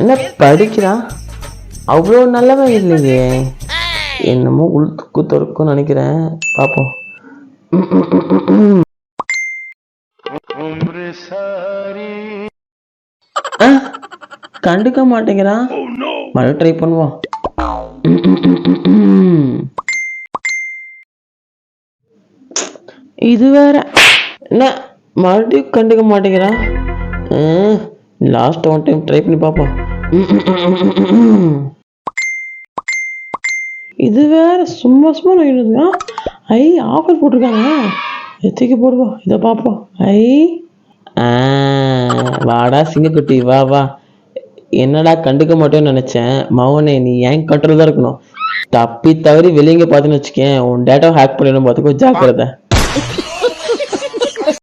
என்ன படிக்கிறான்? அவ்வளோ நல்லவன் இல்லையே, என்னமோ உளுத்துக்கு தொடுக்கும் நினைக்கிறேன். பார்ப்போம். கண்டுக்க மாட்டேங்கிறான். மழை ட்ரை பண்ணுவோம். இது வேற என்ன, மறுபடியும் கண்டுக்க மாட்டேங்கிறான். லாஸ்ட் ஒன் டைம் ட்ரை பண்ணி பார்ப்போம். இது வேற சும்மா சும்மா நோயிடுதுங்க. ஐ, ஆஃபர் போட்டிருக்காங்க, எத்திக்கு போடுவோம். இதை பார்ப்போம். ஐ, வாடா சிங்கக்குட்டி, வா வா. என்னடா கண்டுக்க மாட்டேன்னு நினைச்சேன். மவனே, நீ ஏன் கண்ட்ரோல் தான் இருக்கணும். தப்பி தவறி வெளியங்க பார்த்துன்னு வச்சுக்கேன், உன் டேட்டாவை ஹேக் பண்ணிடும். பார்த்துக்கோ, ஜாக்கிரதை.